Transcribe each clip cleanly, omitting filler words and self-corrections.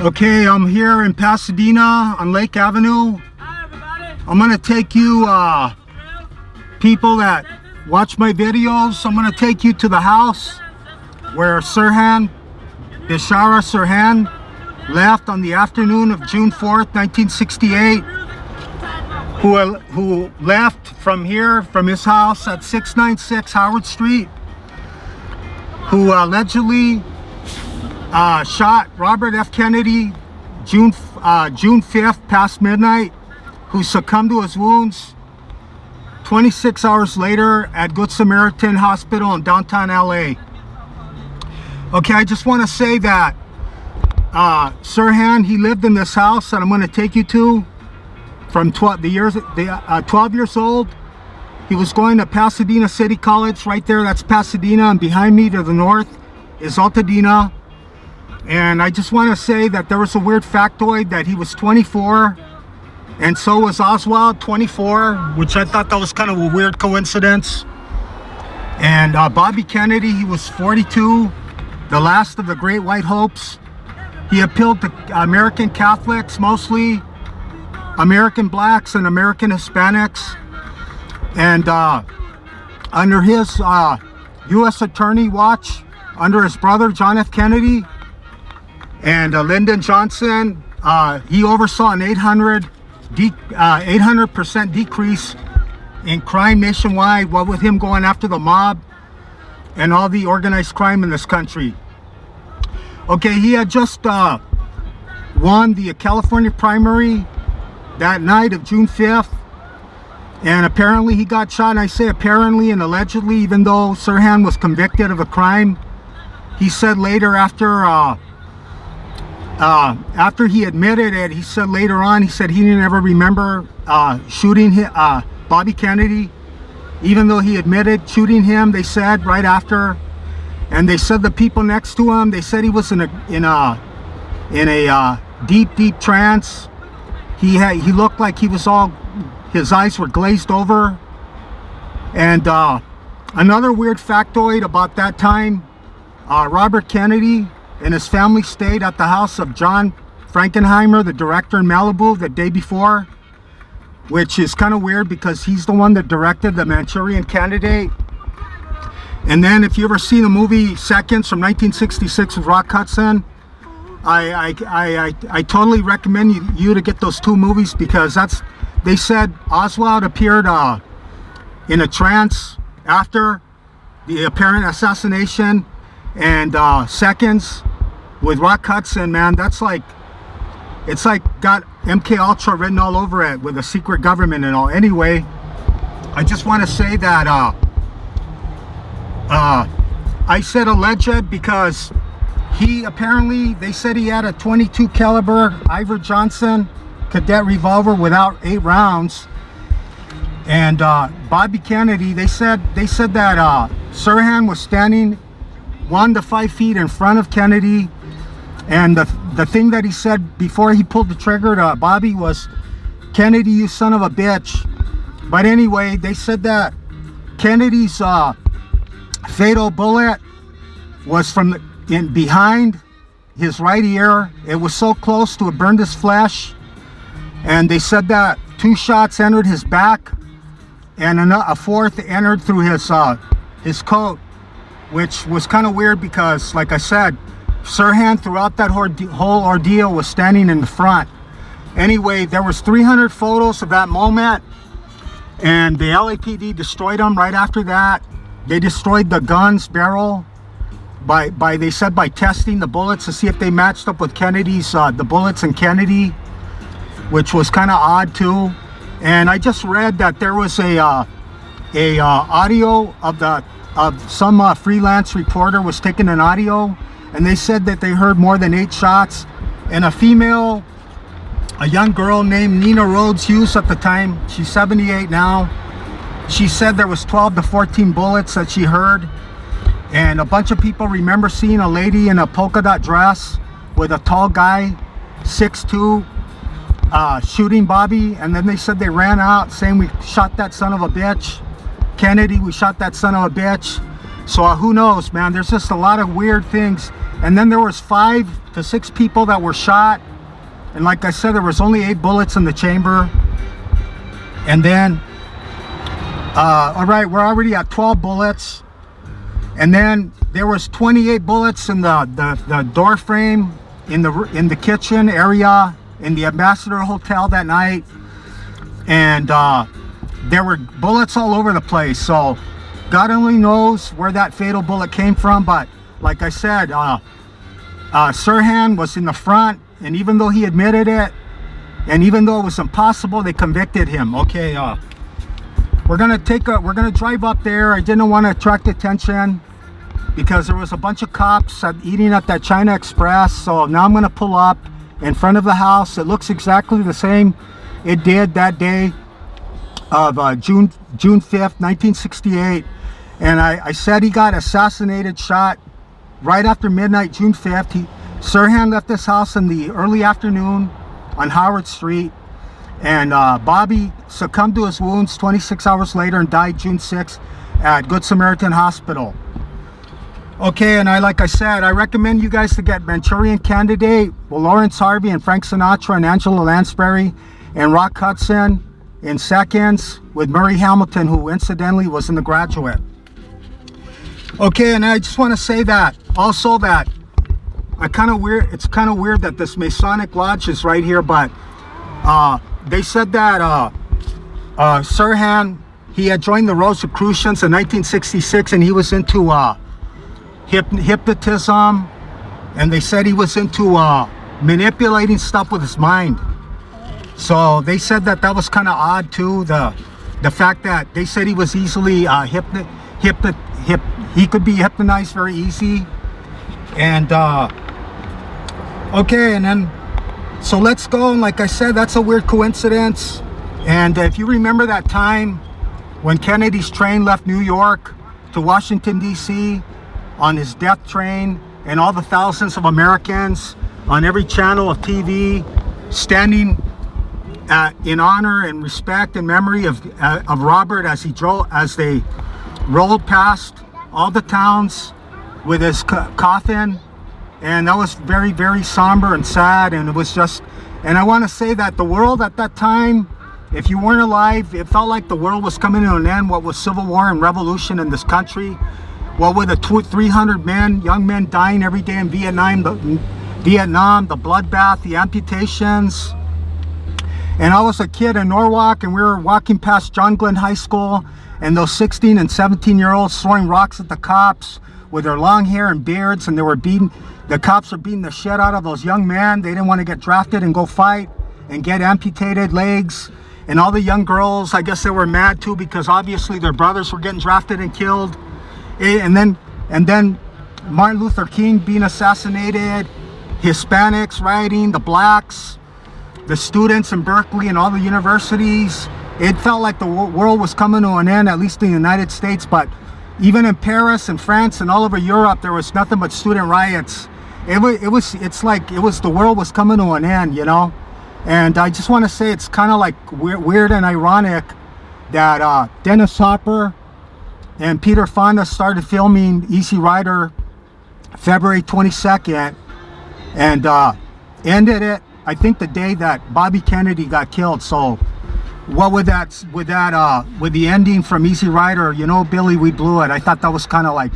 Okay, I'm here in Pasadena on Lake Avenue. Hi everybody. I'm gonna take you, people that watch my videos, I'm gonna take you to the house where BISHARA Sirhan left on the afternoon of June 4th, 1968. Who left from here, from his house at 696 Howard Street, who allegedly shot Robert F. Kennedy June 5th past midnight, who succumbed to his wounds 26 hours later at Good Samaritan Hospital in downtown LA. Okay, I just want to say that Sirhan, he lived in this house that I'm going to take you to from 12 years old. He was going to Pasadena City College right there. That's Pasadena, and behind me to the north is Altadena. And I just want to say that there was a weird factoid that he was 24 and so was Oswald, 24, which I thought that was kind of a weird coincidence. And Bobby Kennedy, he was 42, the last of the Great White Hopes. He appealed to American Catholics, mostly American blacks and American Hispanics. And under his U.S. attorney watch, under his brother John F. Kennedy and Lyndon Johnson, he oversaw an 800% decrease in crime nationwide, what with him going after the mob and all the organized crime in this country. Okay, he had just won the California primary that night of June 5th, and apparently he got shot. And I say apparently and allegedly, even though Sirhan was convicted of a crime. He said later, after he admitted it, he said later on, he said he didn't ever remember shooting Bobby Kennedy, even though he admitted shooting him. They said right after, and they said the people next to him, they said he was in a deep trance. He looked like he was his eyes were glazed over. And another weird factoid about that time, Robert Kennedy and his family stayed at the house of John Frankenheimer, the director in Malibu, the day before, which is kind of weird because he's the one that directed The Manchurian Candidate. And then if you ever seen the movie Seconds from 1966 with Rock Hudson, I totally recommend you to get those two movies, because they said Oswald appeared in a trance after the apparent assassination, and Seconds with Rock Hudson, man, it's like got MK Ultra written all over it with a secret government and all. Anyway, I just want to say that I said alleged because they said he had a 22 caliber Iver Johnson cadet revolver without 8 rounds. And Bobby Kennedy, they said that Sirhan was standing 1 to 5 feet in front of Kennedy, and the thing that he said before he pulled the trigger to Bobby was, "Kennedy, you son of a bitch." But anyway, they said that Kennedy's fatal bullet was from behind his right ear. It was so close to have burned his flesh. And they said that 2 shots entered his back, and a 4th entered through his coat, which was kind of weird because, like I said, Sirhan throughout that whole ordeal was standing in the front. Anyway, there was 300 photos of that moment, and the LAPD destroyed them right after that. They destroyed the gun's barrel they said by testing the bullets to see if they matched up with Kennedy's, the bullets in Kennedy, which was kind of odd too. And I just read that there was a audio of some freelance reporter was taking an audio, and they said that they heard more than 8 shots. And a young girl named Nina Rhodes Hughes at the time, she's 78 now, she said there was 12 to 14 bullets that she heard. And a bunch of people remember seeing a lady in a polka dot dress with a tall guy, 6'2", shooting Bobby. And then they said they ran out saying, "We shot that son of a bitch. Kennedy, we shot that son of a bitch." So who knows, man? There's just a lot of weird things. And then there was 5 to 6 people that were shot. And like I said, there was only 8 bullets in the chamber. And then, all right, we're already at 12 bullets. And then there was 28 bullets in the door frame in the kitchen area in the Ambassador Hotel that night. And there were bullets all over the place. So God only knows where that fatal bullet came from. But like I said, Sirhan was in the front, and even though he admitted it, and even though it was impossible, they convicted him. Okay, we're gonna drive up there. I didn't want to attract attention because there was a bunch of cops eating at that China Express. So now I'm gonna pull up in front of the house. It looks exactly the same it did that day of June 5th, 1968. And I said he got assassinated, shot right after midnight, June 5th. Sirhan left this house in the early afternoon on Howard Street, and Bobby succumbed to his wounds 26 hours later and died June 6th at Good Samaritan Hospital. Okay, and like I said, I recommend you guys to get Manchurian Candidate with Lawrence Harvey and Frank Sinatra and Angela Lansbury and Rock Hudson in seconds with Murray Hamilton, who incidentally was in The Graduate. Okay, and I just want to say that also that it's kind of weird that this Masonic Lodge is right here, but they said that Sirhan, he had joined the Rosicrucians in 1966, and he was into hypnotism, and they said he was into manipulating stuff with his mind. So they said that was kind of odd too, the fact that they said he was easily he could be hypnotized very easy. And okay, and then so let's go. And like I said, that's a weird coincidence. And if you remember that time when Kennedy's train left New York to Washington DC on his death train, and all the thousands of Americans on every channel of TV standing in honor and respect and memory of Robert as they rolled past all the towns with his coffin. And that was very, very somber and sad. And it was just, and I want to say that the world at that time, if you weren't alive, it felt like the world was coming to an end. What was civil war and revolution in this country? What were the 300 young men dying every day in Vietnam, the bloodbath, the amputations. And I was a kid in Norwalk, and we were walking past John Glenn High School, and those 16 and 17-year-olds throwing rocks at the cops with their long hair and beards, and the cops were beating the shit out of those young men. They didn't want to get drafted and go fight and get amputated legs. And all the young girls, I guess they were mad too, because obviously their brothers were getting drafted and killed. And then Martin Luther King being assassinated, Hispanics rioting, the blacks, the students in Berkeley and all the universities. It felt like the world was coming to an end, at least in the United States. But even in Paris and France and all over Europe, there was nothing but student riots. The world was coming to an end, you know. And I just want to say it's kind of like weird and ironic that Dennis Hopper and Peter Fonda started filming Easy Rider February 22nd and ended it, I think, the day that Bobby Kennedy got killed. So what with the ending from Easy Rider, you know, Billy, we blew it. I thought that was kind of like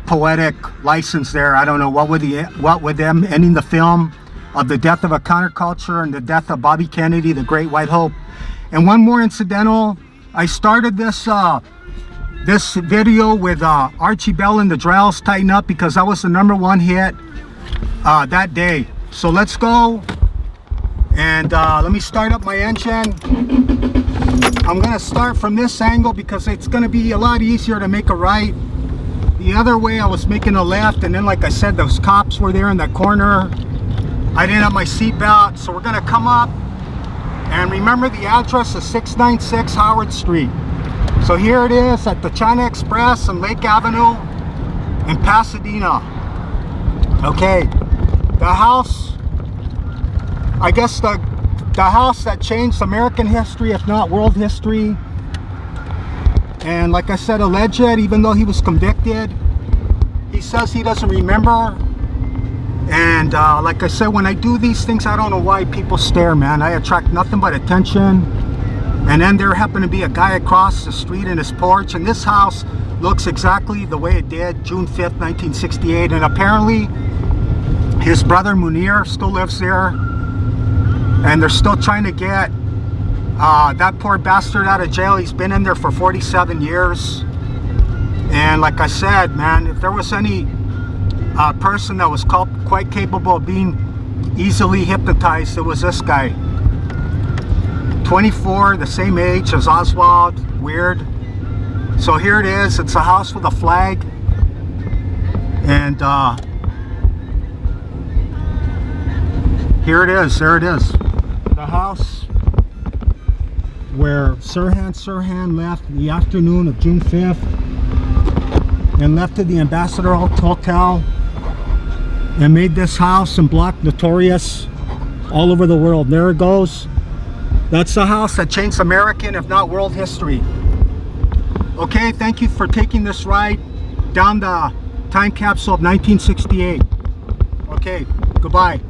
poetic license there. I don't know what with them ending the film of the death of a counterculture and the death of Bobby Kennedy, the Great White Hope. And one more incidental, I started this video with Archie Bell and the Drells, Tighten Up, because that was the #1 hit that day. So let's go, and let me start up my engine. I'm gonna start from this angle because it's gonna be a lot easier to make a right. The other way I was making a left, and then like I said, those cops were there in that corner. I didn't have my seatbelt, so we're gonna come up, and remember the address is 696 Howard Street. So here it is at the China Express and Lake Avenue in Pasadena. Okay, the house, I guess the house that changed American history, if not world history. And like I said, alleged, even though he was convicted, he says he doesn't remember. And like I said, when I do these things, I don't know why people stare, man. I attract nothing but attention. And then there happened to be a guy across the street in his porch, and this house looks exactly the way it did June 5th, 1968. And apparently his brother Munir still lives there, and they're still trying to get that poor bastard out of jail. He's been in there for 47 years. And like I said, man, if there was any person that was quite capable of being easily hypnotized, it was this guy. 24, the same age as Oswald. Weird. So here it is. It's a house with a flag. And here it is. There it is. The house where Sirhan Sirhan left the afternoon of June 5th and left to the Ambassador Hotel and made this house and block notorious all over the world. There it goes. That's the house that changed American, if not world history. Okay, thank you for taking this ride down the time capsule of 1968. Okay, goodbye.